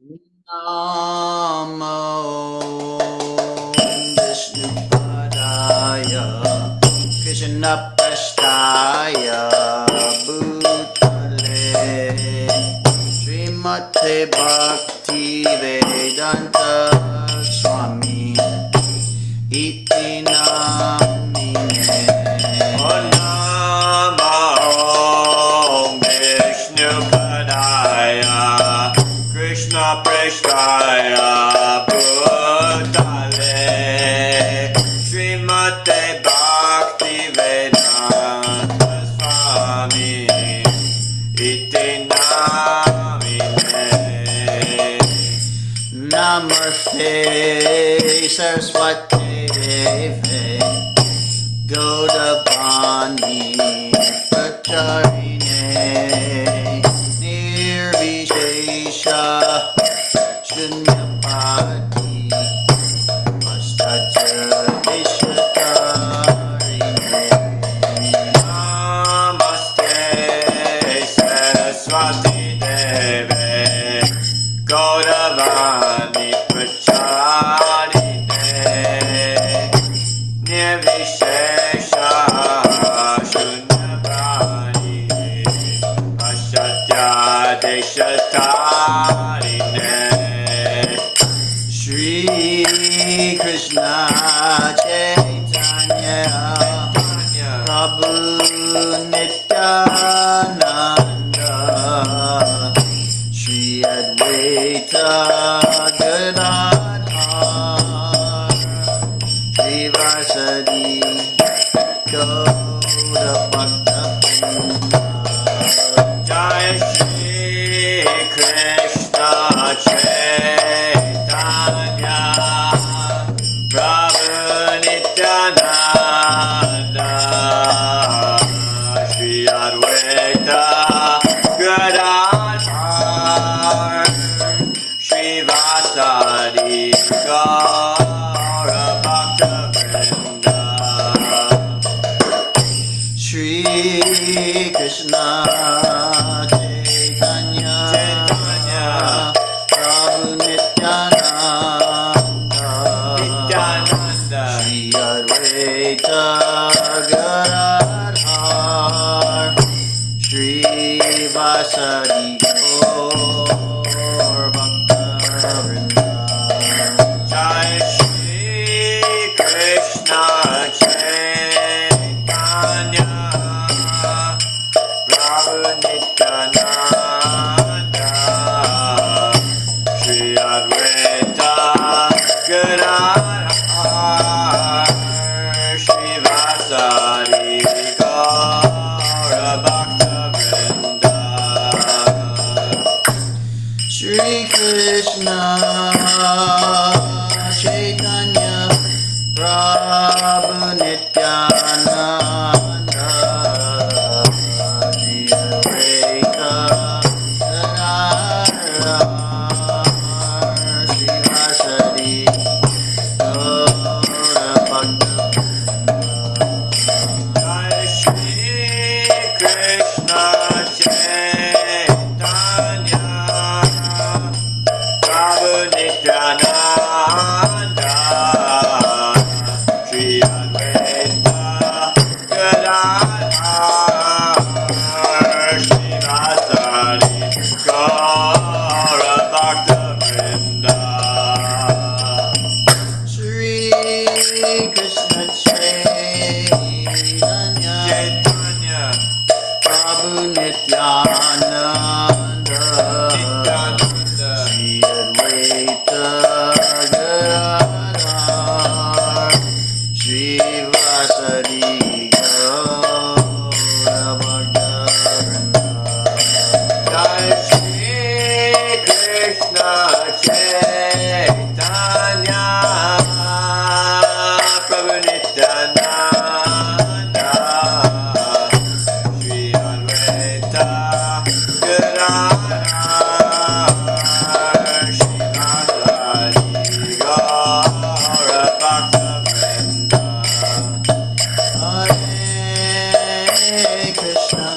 Namo Vishnupadaya Krishna Prasthaya Bhutale Srimate Bhakti Vedanta Swami Iti Namine Namo Vishnupadaya Krishna Prasthaya Bhutale Srimate Bhakti Vedanta Swami Iti Namine Namaste Saraswati Deve Gaudavani Pracharine Nirvishesha Shunyapati Paschatyatishatarine Namaste Saraswati Deve Gaudavani Pracharine Nirvishesha Shunyapati Paschatyatishatarine Shri Krishna Chaitanya Prabhu Nityananda Shri Advaita Gadadhar Shri Vasadi Gaura Bhakta Jai Shri Krishna Chaitanya Prabhu Nityananda Shri Advaita Gadadhar Shri Vasadi Gaura Bhakta Vrinda Shri Krishna Chaitanya Prabhu Nityananda Shri Advaita Gadadhar Shri Vasadi Gaur Bhakta Jai Shri Krishna Chaitanya Prabhu Nityananda Shri Advaita Gadadhar Shri Vasari Gaura Bhakta Vrinda Shri Krishna Chaitanya Prabhu Nityananda Shri Advaita Gadadhar Shri Vasadi Gaura Bhakta Jai Shri Krishna Chaitanya Prabhu Nityananda Shri Advaita Gadadhar Shri Vasari Gaura Bhakta Vrinda Shri Krishna Chaitanya Chaitanya Prabhu Nityananda Nityananda Shri Advaita Gadadhar Shri Vasadi Gaura Bhakta Jai Shri Krishna Chaitanya Prabhu Nityananda Shri Advaita Gadadhar Shri Vasari Gaura Bhakta Vrinda Hare Krishna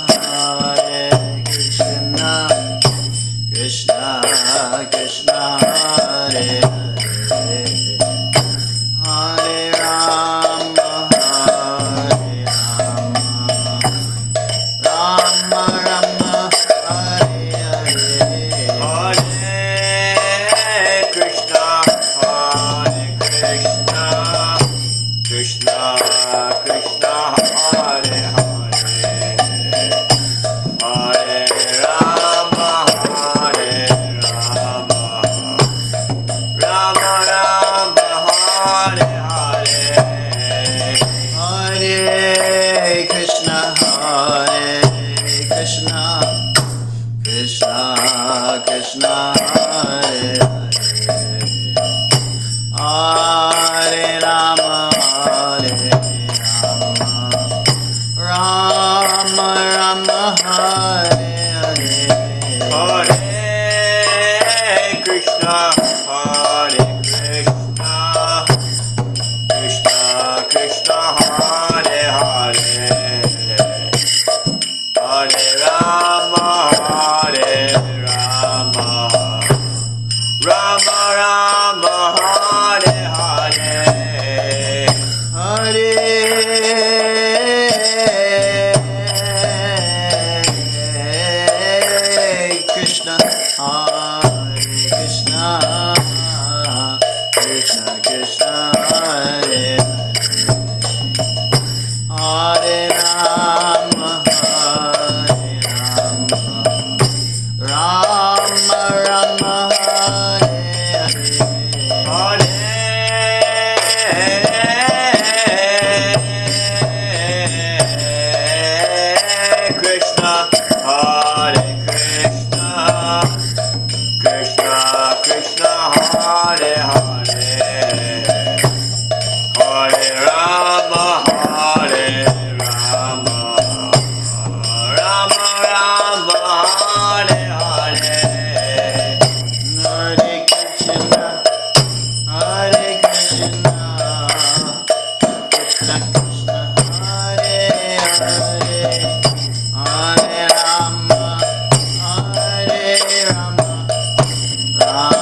Krishna Krishna Hare Hare Hare Rama Hare Rama Rama Hare Hare Hare Krishna Krishna Krishna Hare Hare Hare Rama Hare Rama Rama Rama Hare Hare Hare Krishna Krishna Krishna Hare Hare Hare Rama Rama Rama Hare Hare Hare Krishna Krishna Krishna Hare Hare Hare Rama Rama Rama Rama Hare Hare Hare Krishna Krishna Krishna Hare Hare Rama Rama Rama Hare Hare Krishna Krishna Krishna Hare Hare Hare Rama Rama Rama Rama Hare Hare Hare Krishna Krishna Krishna Hare Hare Hare Rama Rama Hare Hare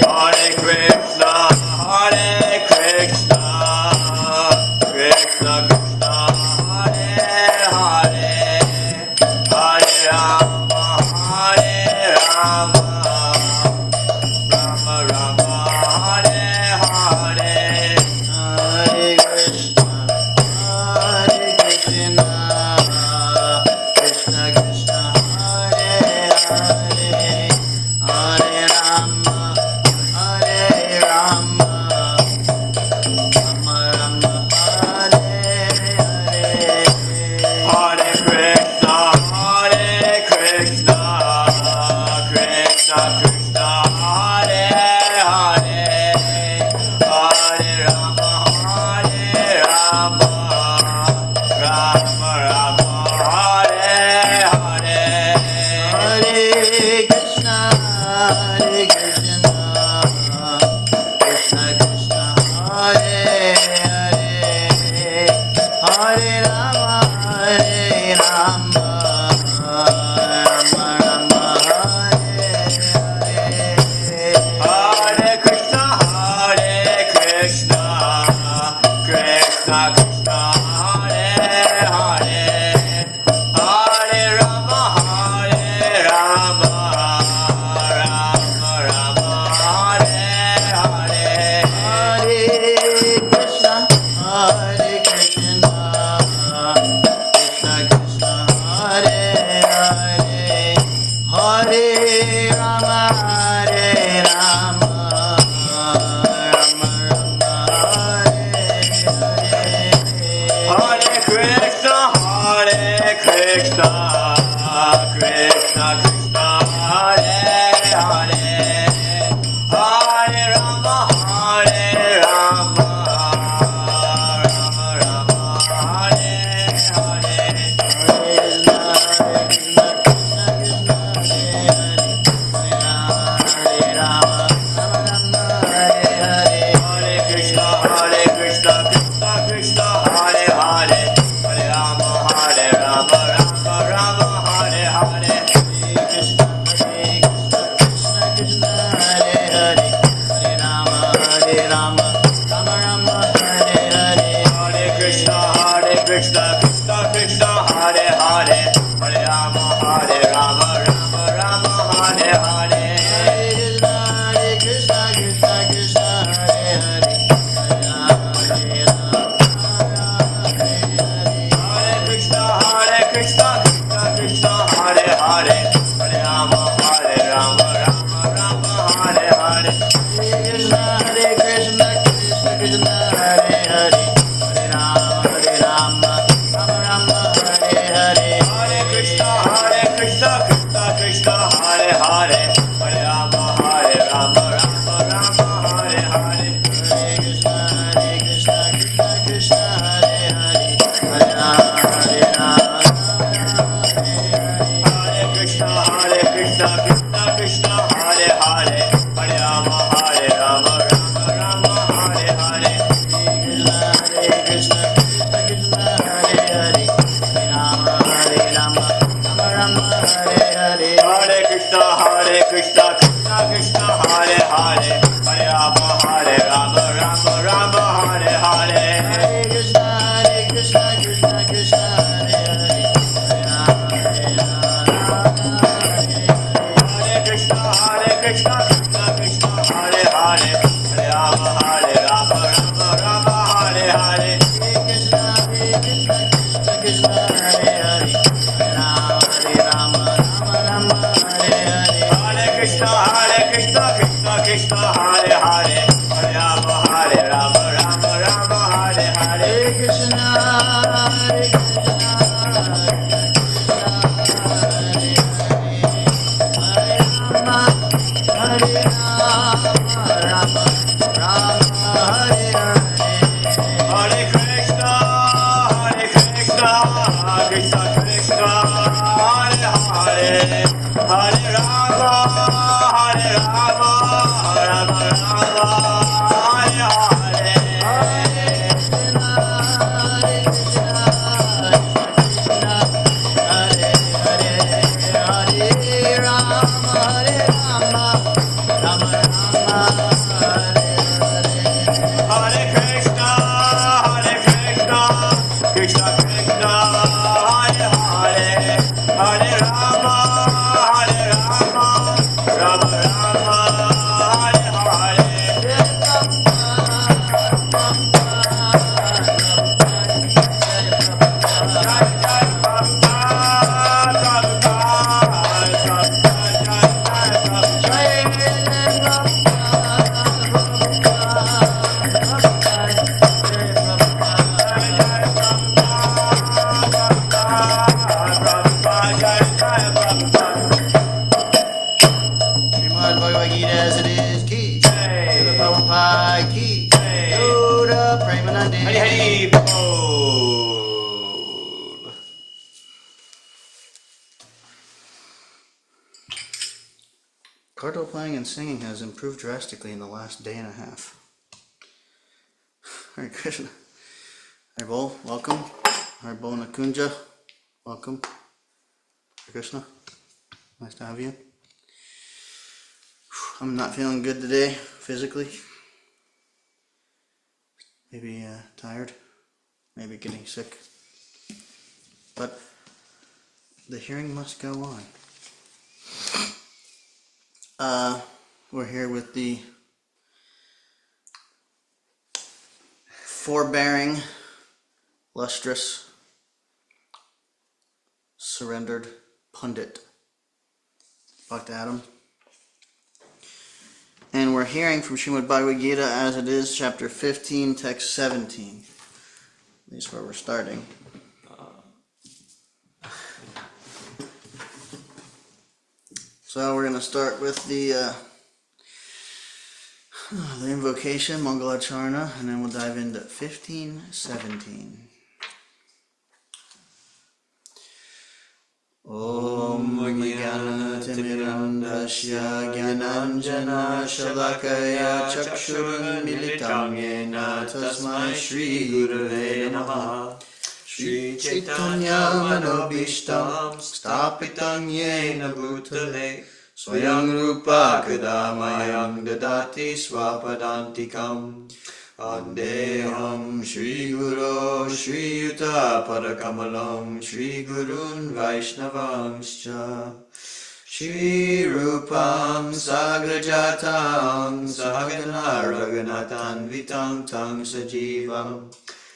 Hare Krishna Krishna Krishna Hare Hare Hare Rama Rama Rama Rama Hare Hare Hare Krishna Krishna Krishna Hare Hare Hare Rama Rama Rama Hare Hare Hare Krishna Krishna Krishna Hare Hare Hare Rama Rama Rama Rama Hare Hare Hare Krishna Krishna Krishna Hare Hare Hare Rama Rama Rama Hare Hare Hare Krishna Krishna Krishna Hare Hare Hare Rama Rama Rama Rama Hare Hare Hare Krishna Krishna Krishna Hare Hare Hare Rama Rama Rama Hare Hare Hare Krishna Krishna Krishna Hare Hare Hare Rama Rama Rama Rama Hare Hare Hare Krishna Krishna Krishna Hare Hare Hare Rama Rama Rama Hare Hare Rama Hare Rama Rama Rama Hare Hare Hare Krishna Krishna Krishna Hare Hare Hare Krishna Krishna Krishna Hare Hare Hare Rama Hare Rama Rama Rama Hare Hare Krishna Krishna Krishna Hare Hare Hare Rama Rama Rama Hare Hare Hare Krishna Krishna Krishna Hare Hare Hare Rama Hare Rama Rama Rama Hare Hare Krishna Krishna Krishna Hare Hare Hare Rama Hare Krishna Krishna Krishna Hare Hare Hare Rama Hare Rama Rama Rama Hare Hare Krishna Krishna Hare Hare Rama Hare Rama Rama Hare Hare Hare Krishna Krishna Krishna Hare Hare Hare Rama Hare Rama Rama Rama Hare Hare Krishna Krishna Krishna Hare Hare Hare Krishna Krishna Krishna Hare Hare Hare Rama Hare Rama Rama Rama Hare Hare Krishna Krishna Hare Hare Rama Rama Hare Hare Hare Krishna Krishna Krishna Hare Hare Hare Rama Hare Rama Rama Rama Hare Hare Krishna Hare Krishna Krishna Krishna Hare Hare Hare Rama Rama Rama Hare Hare Hare Krishna Krishna Krishna Hare Hare Hare Rama Rama Rama Hare Hare Srimad Bhagavad Gita as it is, ki. Srila Prabhupada ki. Yoda Premanande. Hari Hari Bol. Cardo playing and singing has improved drastically in the last day and a half. Hare Krishna. Hare Bol, welcome. Hare Bol Nakunja, welcome. Hare Krishna, nice to have you. I'm not feeling good today, physically. Maybe tired, maybe getting sick. But the hearing must go on. We're here with the forbearing, lustrous, surrendered pundit, Bhakta Adam. And we're hearing from Srimad Bhagavad Gita as it is, chapter 15, text 17. At least where we're starting. So we're going to start with the invocation, Mangalacharna, and then we'll dive into 15:17. Om Jnanatirandasya Jnananjana Shalakaya Chakshurun Militam Yena Tasmai Shri Gurave Namaha Shri Chaitanya Manobishtam Stapitam Yena Bhutale Swayam Rupa Kadamayam Dadati Swapadantikam Vandeham Shri Guru Shri Yuta Padakamalam Shri Gurun Vaishnavamscha Shri Rupam Sagrajatam Sahagana Raghunathan Vitam Tang Sajivam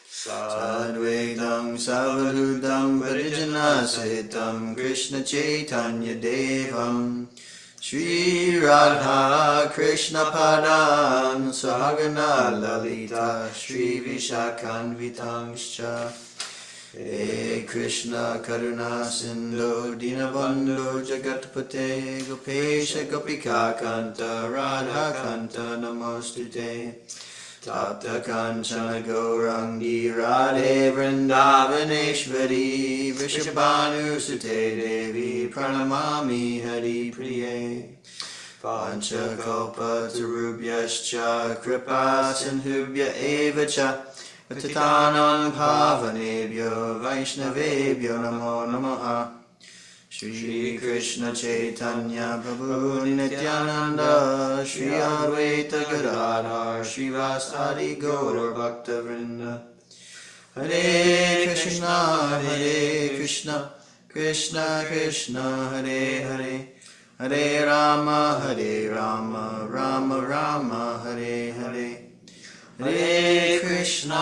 Sadvaitam Savadudam Varijana Sahitam Krishna Chaitanya Devam Shri Radha Krishna Padam Sahagana Lalita Shri Vishakhan Vitangscha He Krishna Karuna Sindhu Dinabandhu Jagatpate Gopesha Gopika Kanta Radha Kanta Namostute Tapta Kanchana Gaurangi Radhe Vrindavaneshwari Vrishabhanu Sute Devi Pranamami Hari Priye Panchakalpa Tarubhyascha Kripa Sindhubhya Evacha Patitanam Pavanebhyo Vaishnavebhyo Namo Namaha Shri Krishna Chaitanya Prabhu Nityananda Shri Advaita Gadadhar Shri Vasadi Gaur Bhakta Vrinda Hare Krishna Krishna Krishna Hare Hare Hare Rama Rama Rama Hare Hare Hare Krishna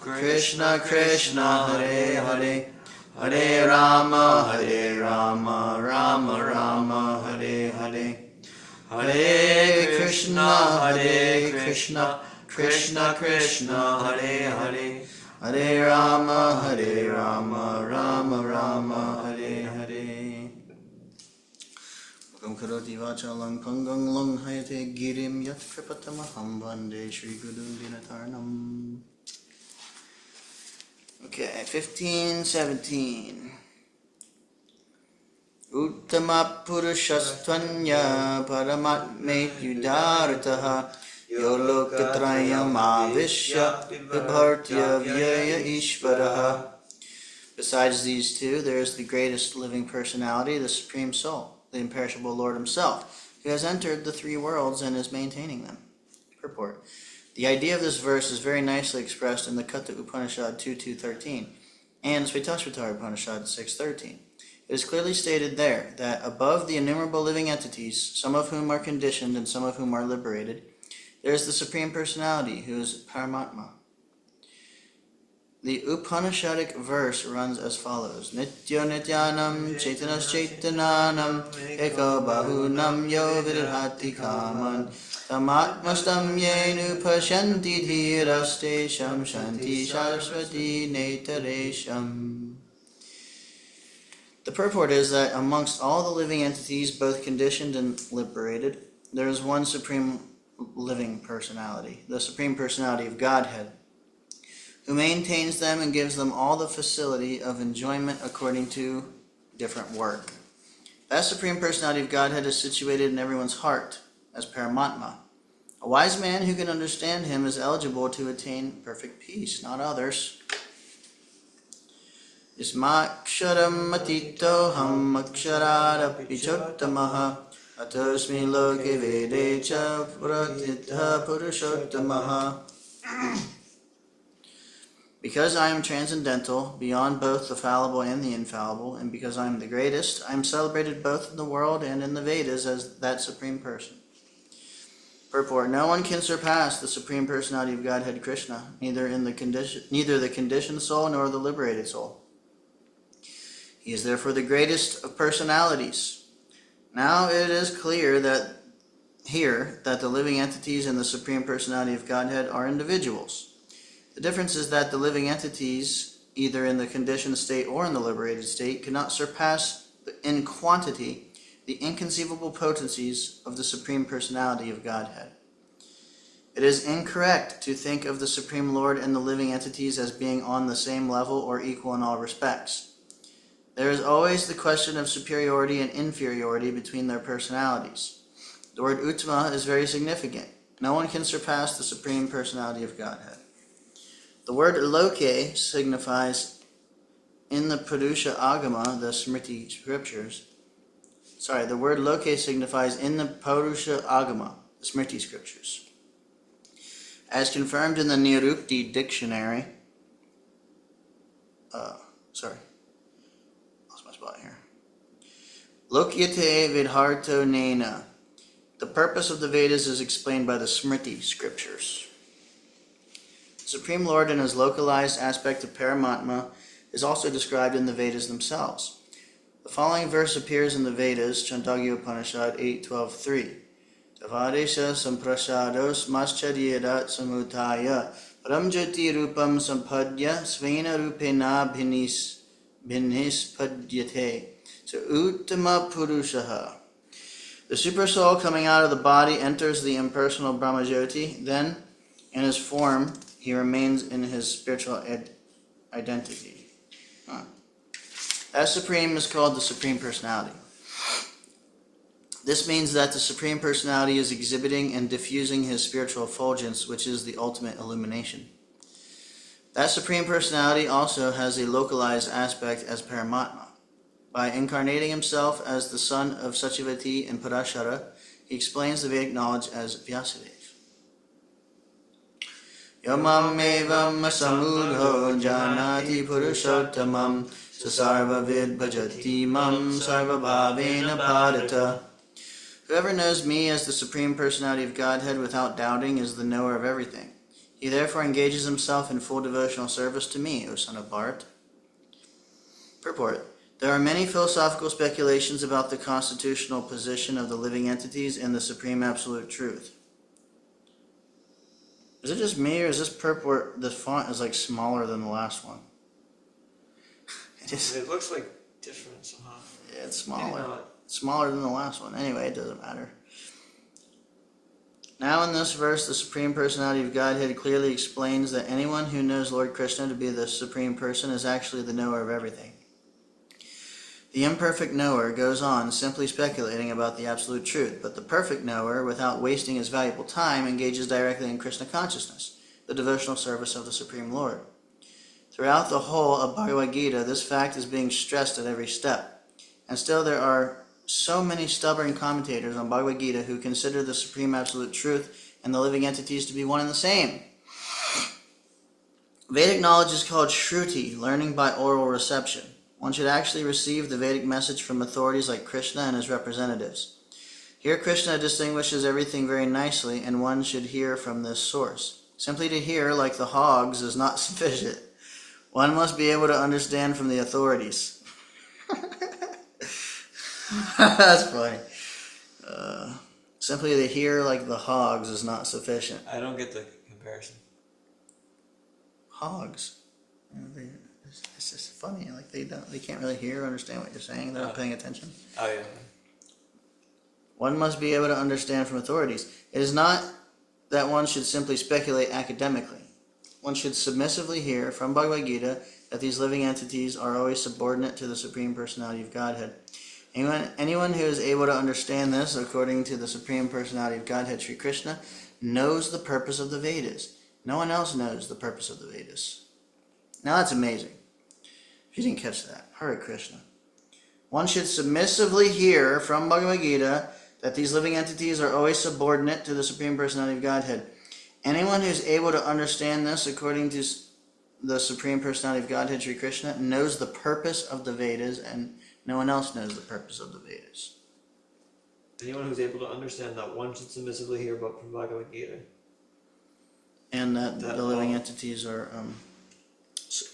Krishna Krishna Hare Hare Hare Rama Rama Rama Hare Hare Hare Krishna Krishna Krishna Hare Hare Hare Rama Rama Hare Hare Om Karoti Vachalang Pangang Long Hayate Girim Yat Kripatamaham Vande Shri Guru Dinatarnam. Okay, 15:17. Uttama Purushastvanya Paramatme Yudartaha Yolokatrayam Avishya Vibhartya Vyaya Ishvaraha. Besides these two, there is the greatest living personality, the Supreme Soul, the imperishable Lord Himself, who has entered the three worlds and is maintaining them. Purport. The idea of this verse is very nicely expressed in the Katha Upanishad 2.2.13 and Svetashvatara Upanishad 6.13. It is clearly stated there that above the innumerable living entities, some of whom are conditioned and some of whom are liberated, there is the Supreme Personality, who is Paramatma. The Upanishadic verse runs as follows: Nitya Nityanam Chaitanas Chaitananam Eko Bahunam Yo Vidhati Kaman Tamatmastam Yenu Pashanti Dhirastesham Shanti Saraswati Netaresham. The purport is that amongst all the living entities, both conditioned and liberated, there is one supreme living personality, the Supreme Personality of Godhead, who maintains them and gives them all the facility of enjoyment according to different work. That Supreme Personality of Godhead is situated in everyone's heart as Paramatma. A wise man who can understand Him is eligible to attain perfect peace, not others. Ismaksharam atitoham aksharapi chottamaha atosmi loke vedecha pratitha purushottamaha. Because I am transcendental, beyond both the fallible and the infallible, and because I am the greatest, I am celebrated both in the world and in the Vedas as that Supreme Person. Purport: no one can surpass the Supreme Personality of Godhead Krishna, neither the conditioned soul nor the liberated soul. He is therefore the greatest of personalities. Now it is clear that the living entities and the Supreme Personality of Godhead are individuals. The difference is that the living entities, either in the conditioned state or in the liberated state, cannot surpass in quantity the inconceivable potencies of the Supreme Personality of Godhead. It is incorrect to think of the Supreme Lord and the living entities as being on the same level or equal in all respects. There is always the question of superiority and inferiority between their personalities. The word Uttama is very significant. No one can surpass the Supreme Personality of Godhead. The word Loke signifies in the Purusha Agama, the Smriti scriptures. The word Loke signifies in the Purusha Agama, the Smriti scriptures. As confirmed in the Nirukti dictionary, lost my spot here. Lokyate vidharto nena. The purpose of the Vedas is explained by the Smriti scriptures. The Supreme Lord in his localized aspect of Paramatma is also described in the Vedas themselves. The following verse appears in the Vedas, Chandogya Upanishad 8.12.3. Tavadesha samprasados maschadyedat samutaya paramjati rupam sampadya svena rupena bhinis padyate. So uttama purushaha. The supersoul coming out of the body enters the impersonal Brahmajyoti. Then, in his form, he remains in his spiritual identity. That supreme is called the Supreme Personality. This means that the Supreme Personality is exhibiting and diffusing his spiritual effulgence, which is the ultimate illumination. That Supreme Personality also has a localized aspect as Paramatma. By incarnating himself as the son of Satyavati and Parashara, he explains the Vedic knowledge as Vyasadeva. Yamam evam samudho janati purushottamam sasarva vid bhajati mam sarva bhavena bharata. Whoever knows me as the Supreme Personality of Godhead without doubting is the knower of everything. He therefore engages himself in full devotional service to me, O son of Bharat. Purport. There are many philosophical speculations about the constitutional position of the living entities and the Supreme Absolute Truth. Is it just me, or is this purport, the font is like smaller than the last one? It looks like different somehow. Yeah, it's smaller. It's smaller than the last one. Anyway, it doesn't matter. Now in this verse, the Supreme Personality of Godhead clearly explains that anyone who knows Lord Krishna to be the Supreme Person is actually the knower of everything. The imperfect knower goes on simply speculating about the absolute truth, but the perfect knower, without wasting his valuable time, engages directly in Krishna consciousness, the devotional service of the Supreme Lord. Throughout the whole of Bhagavad Gita, this fact is being stressed at every step. And still there are so many stubborn commentators on Bhagavad Gita who consider the Supreme Absolute Truth and the living entities to be one and the same. Vedic knowledge is called Shruti, learning by oral reception. One should actually receive the Vedic message from authorities like Krishna and his representatives. Here Krishna distinguishes everything very nicely, and one should hear from this source. Simply to hear, like the hogs, is not sufficient. One must be able to understand from the authorities. That's funny. Simply to hear like the hogs is not sufficient. I don't get the comparison. Hogs. It's just funny. Like they can't really hear or understand what you're saying. They're not paying attention. Oh yeah. One must be able to understand from authorities. It is not that one should simply speculate academically. One should submissively hear from Bhagavad Gita that these living entities are always subordinate to the Supreme Personality of Godhead. Anyone who is able to understand this, according to the Supreme Personality of Godhead, Sri Krishna, knows the purpose of the Vedas. No one else knows the purpose of the Vedas. Now that's amazing. If you didn't catch that, Hare Krishna. One should submissively hear from Bhagavad Gita that these living entities are always subordinate to the Supreme Personality of Godhead. Anyone who is able to understand this, according to the Supreme Personality of Godhead, Sri Krishna, knows the purpose of the Vedas, and no one else knows the purpose of the Vedas. Anyone who's able to understand that one should submissively hear about from Bhagavad Gita. And that the living entities are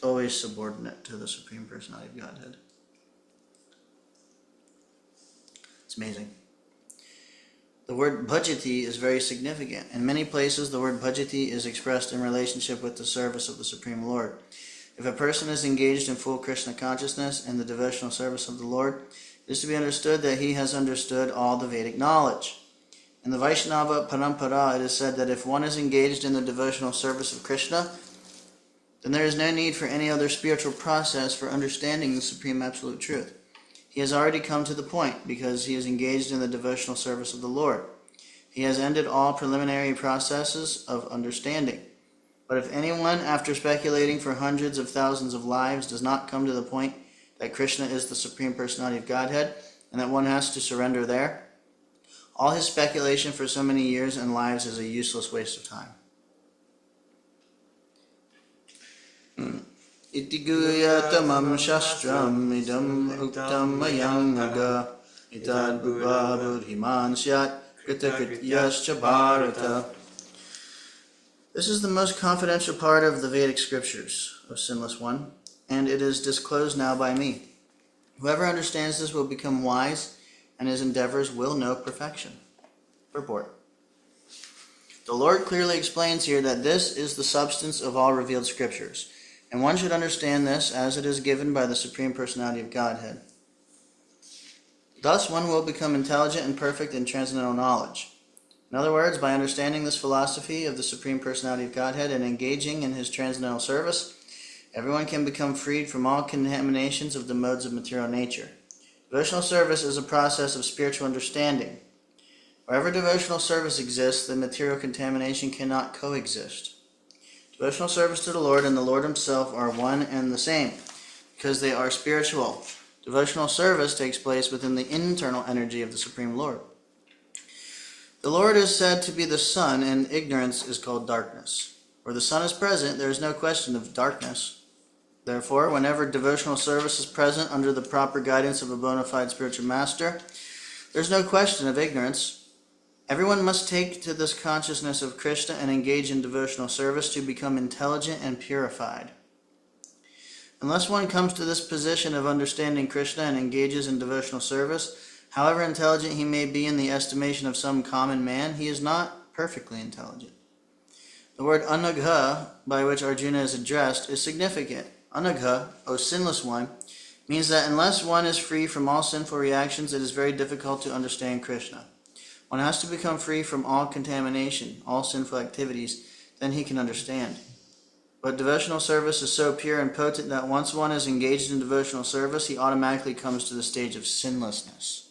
always subordinate to the Supreme Personality of Godhead. It's amazing. The word bhajati is very significant. In many places, the word bhajati is expressed in relationship with the service of the Supreme Lord. If a person is engaged in full Krishna consciousness and the devotional service of the Lord, it is to be understood that he has understood all the Vedic knowledge. In the Vaishnava Parampara, it is said that if one is engaged in the devotional service of Krishna, then there is no need for any other spiritual process for understanding the Supreme Absolute Truth. He has already come to the point because he is engaged in the devotional service of the Lord. He has ended all preliminary processes of understanding. But if anyone, after speculating for hundreds of thousands of lives, does not come to the point that Krishna is the Supreme Personality of Godhead and that one has to surrender there, all his speculation for so many years and lives is a useless waste of time. Iti guyatamam shastram idam uktam mayangaga itad bhuva buddhiman syat kritakrityascha bharata. This is the most confidential part of the Vedic scriptures, O sinless one, and it is disclosed now by me. Whoever understands this will become wise, and his endeavors will know perfection. Purport. The Lord clearly explains here that this is the substance of all revealed scriptures, and one should understand this as it is given by the Supreme Personality of Godhead. Thus one will become intelligent and perfect in transcendental knowledge. In other words, by understanding this philosophy of the Supreme Personality of Godhead and engaging in his transcendental service, everyone can become freed from all contaminations of the modes of material nature. Devotional service is a process of spiritual understanding. Wherever devotional service exists, the material contamination cannot coexist. Devotional service to the Lord and the Lord himself are one and the same, because they are spiritual. Devotional service takes place within the internal energy of the Supreme Lord. The Lord is said to be the sun, and ignorance is called darkness. Where the sun is present, there is no question of darkness. Therefore, whenever devotional service is present under the proper guidance of a bona fide spiritual master, there is no question of ignorance. Everyone must take to this consciousness of Krishna and engage in devotional service to become intelligent and purified. Unless one comes to this position of understanding Krishna and engages in devotional service, however intelligent he may be in the estimation of some common man, he is not perfectly intelligent. The word anagha, by which Arjuna is addressed, is significant. Anagha, O sinless one, means that unless one is free from all sinful reactions, it is very difficult to understand Krishna. One has to become free from all contamination, all sinful activities, then he can understand. But devotional service is so pure and potent that once one is engaged in devotional service, he automatically comes to the stage of sinlessness.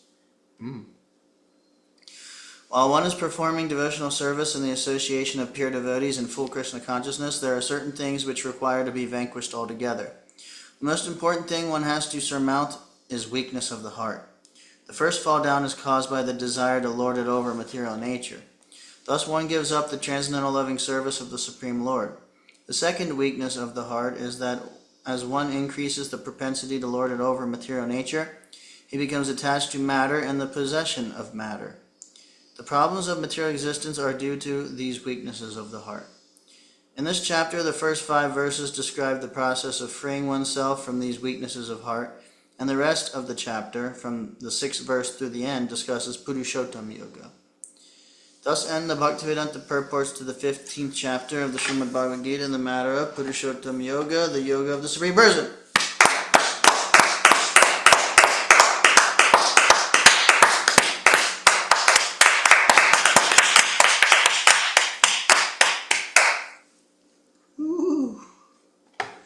While one is performing devotional service in the association of pure devotees in full Krishna consciousness, there are certain things which require to be vanquished altogether. The most important thing one has to surmount is weakness of the heart. The first fall down is caused by the desire to lord it over material nature. Thus one gives up the transcendental loving service of the Supreme Lord. The second weakness of the heart is that as one increases the propensity to lord it over material nature, he becomes attached to matter and the possession of matter. The problems of material existence are due to these weaknesses of the heart. In this chapter, the first 5 verses describe the process of freeing oneself from these weaknesses of heart, and the rest of the chapter, from the 6th verse through the end, discusses Purushottam Yoga. Thus end the Bhaktivedanta purports to the 15th chapter of the Srimad Bhagavad Gita in the matter of Purushottam Yoga, the yoga of the Supreme Person.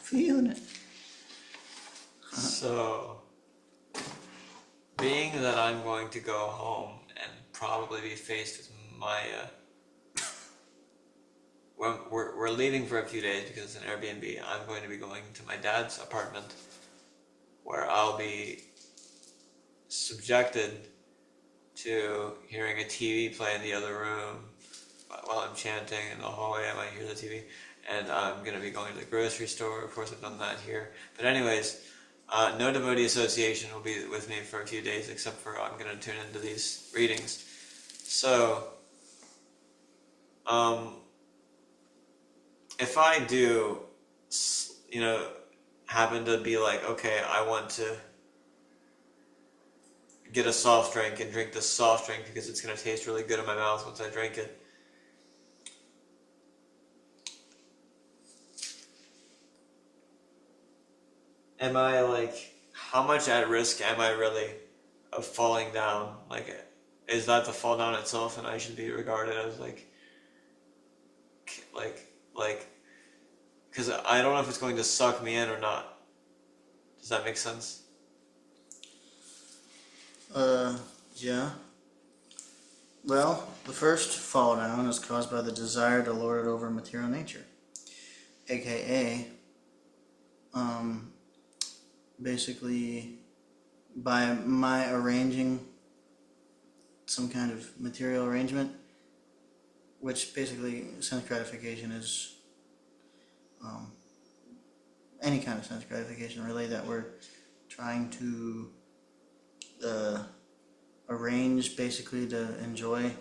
Feeling it. So, being that I'm going to go home and probably be faced with Maya, we're leaving for a few days because it's an Airbnb. I'm going to be going to my dad's apartment where I'll be subjected to hearing a TV play in the other room while I'm chanting in the hallway. I might hear the TV. And I'm going to be going to the grocery store. Of course, I've done that here. But anyways, no devotee association will be with me for a few days, except for I'm going to tune into these readings. So, if I do, happen to be like, okay, I want to get a soft drink and drink this soft drink because it's going to taste really good in my mouth once I drink it, am I how much at risk am I really of falling down? Is that the fall down itself, and I should be regarded as because I don't know if it's going to suck me in or not. Does that make sense? Yeah. Well, the first fall down is caused by the desire to lord it over material nature, aka, basically, by my arranging some kind of material arrangement, which basically sense gratification is any kind of sense gratification really that we're trying to arrange basically to enjoy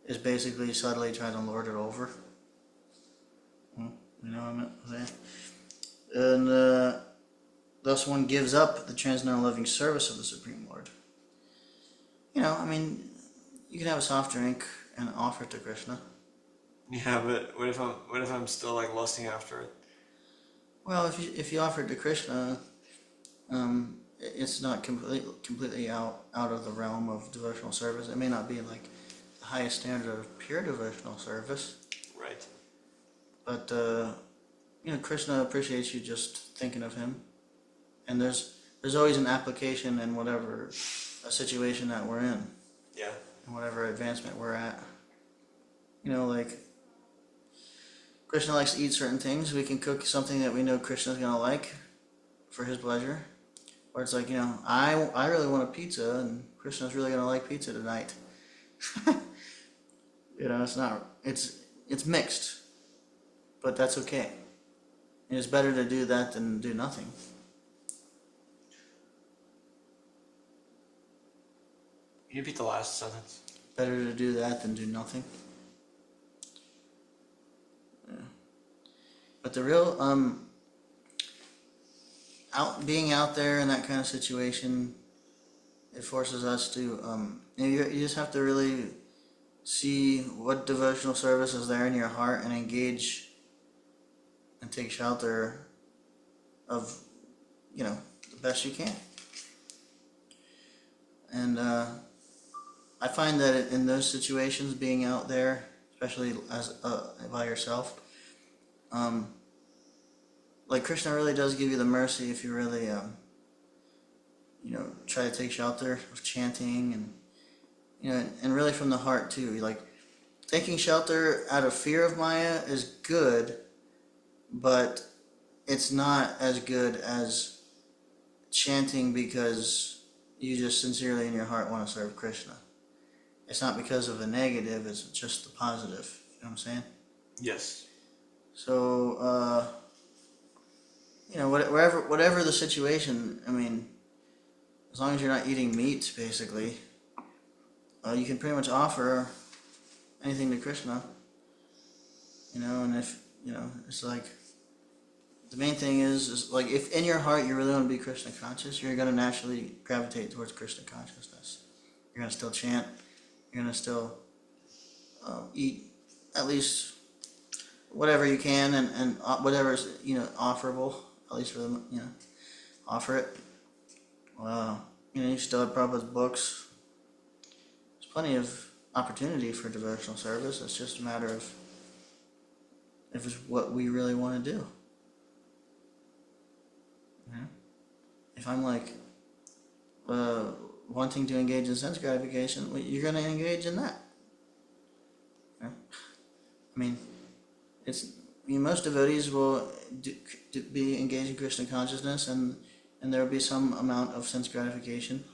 is basically subtly trying to lord it over. You know what I'm saying? And thus one gives up the transcendental loving service of the Supreme Lord. You know, I mean, you can have a soft drink and offer it to Krishna. Yeah, but what if I'm still like lusting after it? Well, if you offer it to Krishna, it's not completely out of the realm of devotional service. It may not be like the highest standard of pure devotional service. Right. But you know, Krishna appreciates you just thinking of him, and there's always an application in whatever a situation that we're in, Yeah. and whatever advancement we're at. You know, like Krishna likes to eat certain things. We can cook something that we know Krishna's gonna like for his pleasure. Or it's like, you know, I really want a pizza, and Krishna's really gonna like pizza tonight. You know, it's mixed, but that's okay. And it's better to do that than do nothing. Can you repeat the last sentence? Better to do that than do nothing. Yeah. But the real being out there in that kind of situation, it forces us to you just have to really see what devotional service is there in your heart and engage and take shelter of, you know, the best you can. And I find that in those situations, being out there, especially as by yourself, like Krishna really does give you the mercy if you really, you know, try to take shelter of chanting and, you know, and really from the heart too. Like taking shelter out of fear of Maya is good, but it's not as good as chanting because you just sincerely in your heart want to serve Krishna. It's not because of the negative, it's just the positive. You know what I'm saying? Yes. So, you know, whatever the situation, I mean, as long as you're not eating meat, basically, you can pretty much offer anything to Krishna. You know, and if, you know, it's like, the main thing is like, if in your heart you really want to be Krishna conscious, you're going to naturally gravitate towards Krishna consciousness. You're going to still chant. You're going to still eat at least whatever you can and whatever's, you know, offerable, at least for them, you know, offer it. You know, you still have Prabhupada's books. There's plenty of opportunity for devotional service. It's just a matter of if it's what we really want to do. You know? If I'm like wanting to engage in sense gratification, well, you're going to engage in that. You know? I mean, most devotees will be engaged in Krishna consciousness, and there will be some amount of sense gratification.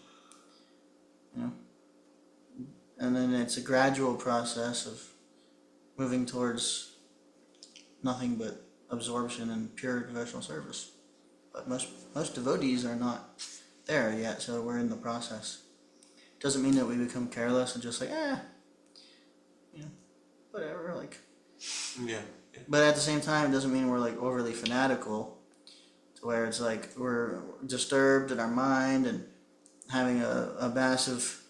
You know, and then it's a gradual process of moving towards nothing but absorption and pure devotional service. But most devotees are not there yet, so we're in the process. Doesn't mean that we become careless and just like, you know, whatever, like. Yeah. But at the same time, it doesn't mean we're like overly fanatical, to where it's like we're disturbed in our mind and having a massive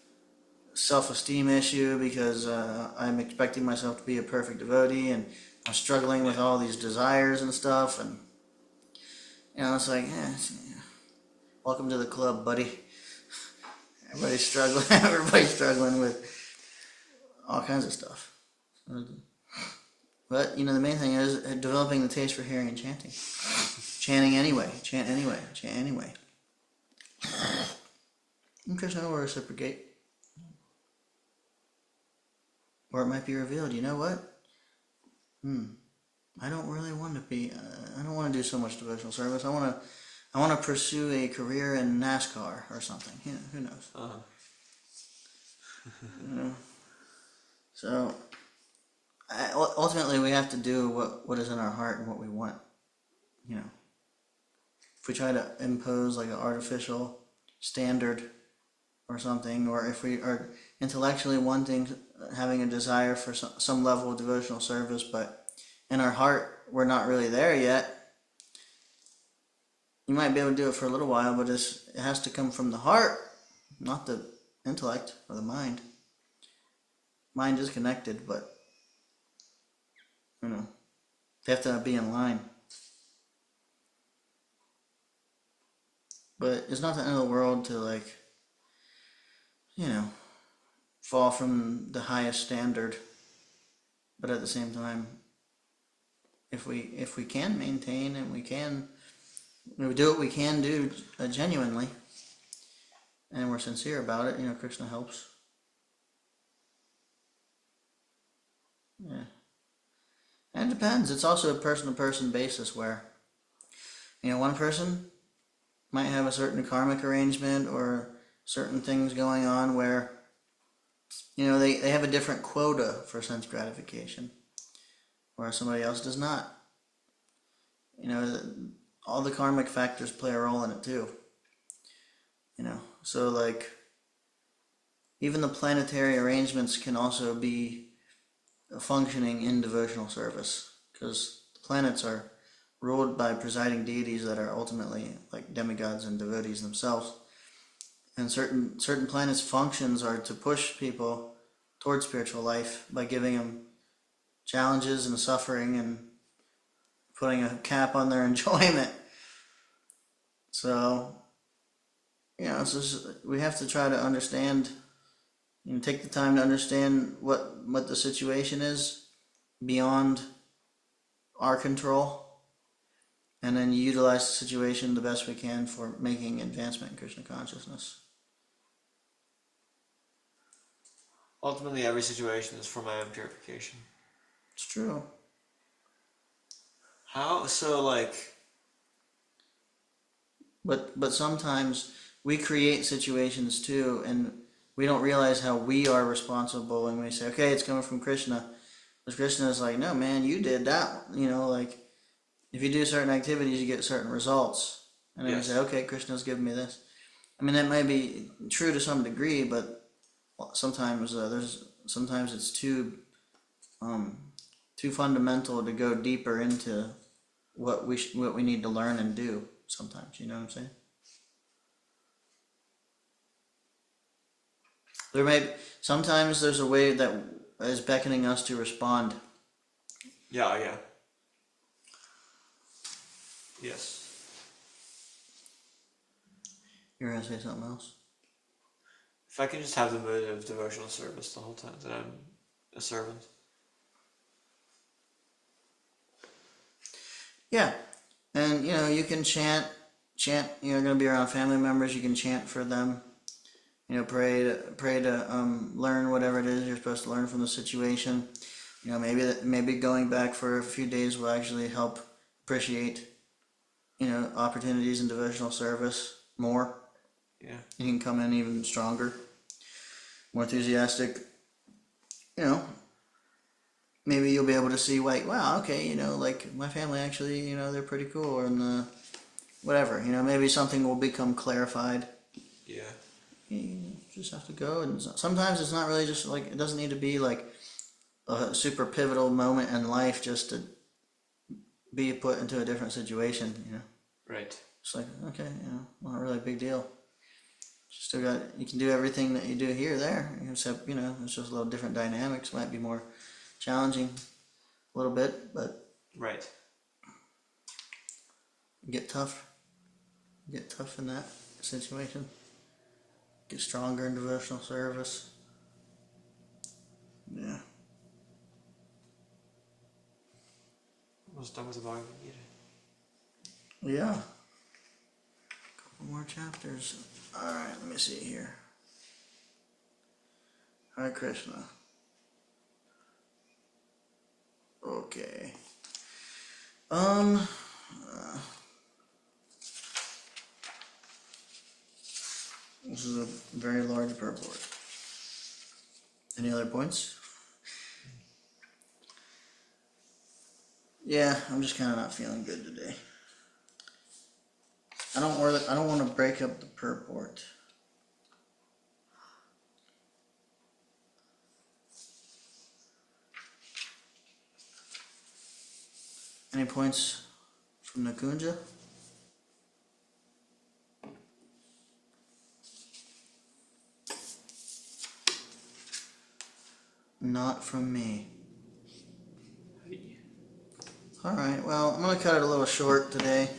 self-esteem issue because I'm expecting myself to be a perfect devotee and I'm struggling with all these desires and stuff, and you know, it's like, welcome to the club, buddy. Everybody's struggling with all kinds of stuff. But, you know, the main thing is developing the taste for hearing and chanting. Chant anyway. And Krishna will reciprocate. Or it might be revealed, you know what? I don't really want to be, I don't want to do so much devotional service. I want to pursue a career in NASCAR or something. You know, who knows? You know? So, ultimately we have to do what is in our heart and what we want, you know. if we try to impose like an artificial standard or something, or if we are intellectually having a desire for some level of devotional service, but in our heart we're not really there yet, you might be able to do it for a little while, but it has to come from the heart, not the intellect or the mind. Mind is connected, but they have to be in line. But it's not the end of the world to fall from the highest standard. But at the same time, if we can maintain and we do what we can do genuinely, and we're sincere about it, Krishna helps. Yeah. And it depends. It's also a person-to-person basis where, one person might have a certain karmic arrangement or certain things going on where, they have a different quota for sense gratification, whereas somebody else does not. All the karmic factors play a role in it too. So even the planetary arrangements can also be functioning in devotional service, because the planets are ruled by presiding deities that are ultimately like demigods and devotees themselves. And certain planets' functions are to push people towards spiritual life by giving them challenges and suffering and putting a cap on their enjoyment. So, we have to try to understand, take the time to understand what the situation is beyond our control, and then utilize the situation the best we can for making advancement in Krishna consciousness. Ultimately, every situation is for my own purification. It's true. How? So, But sometimes we create situations too, and we don't realize how we are responsible, and we say, okay, it's coming from Krishna. But Krishna is like, no, man, you did that. If you do certain activities, you get certain results. And then we say, okay, Krishna's giving me this. I mean, that might be true to some degree, but sometimes it's too fundamental to go deeper into what we need to learn and do. Sometimes, you know what I'm saying? Sometimes there's a way that is beckoning us to respond. Yeah. Yes. You're gonna say something else? If I can just have the mood of devotional service the whole time, then I'm a servant. Yeah. And, you can chant, you're going to be around family members, you can chant for them, pray to learn whatever it is you're supposed to learn from the situation. Maybe going back for a few days will actually help appreciate, opportunities in devotional service more. Yeah. You can come in even stronger, more enthusiastic, maybe you'll be able to see wow, okay, my family actually, they're pretty cool, and whatever, maybe something will become clarified. Yeah. You just have to go, and sometimes it's not really just it doesn't need to be a super pivotal moment in life just to be put into a different situation, Right. It's okay, not really a big deal. You can do everything that you do here, there, except, it's just a little different dynamics, might be more challenging a little bit, but right. Get tough in that situation, get stronger in devotional service. Yeah. Almost done with the Bhagavad Gita. Yeah. Couple more chapters. Alright, let me see here. Hare Krishna. Okay. This is a very large purport. Any other points? Yeah, I'm just kind of not feeling good today. I don't want to break up the purport. Any points from Nakunja? Not from me. Alright, well, I'm going to cut it a little short today.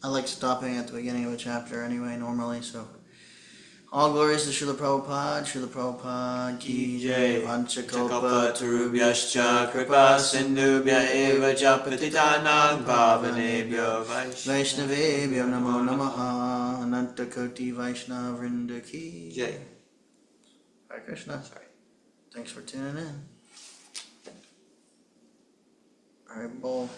I like stopping at the beginning of a chapter anyway, normally, so. All glories to Srila Prabhupada ki jai, Vanchakalpa Tarubhyascha Kripa Sindhubhya Eva Japatitanang Bhavanebhyo Vaishnavebhyo Namo Namaha Ananta Koti Vaishnava Vrinda ki Jay. Hare Krishna. Sorry. Thanks for tuning in. Alright, Bull.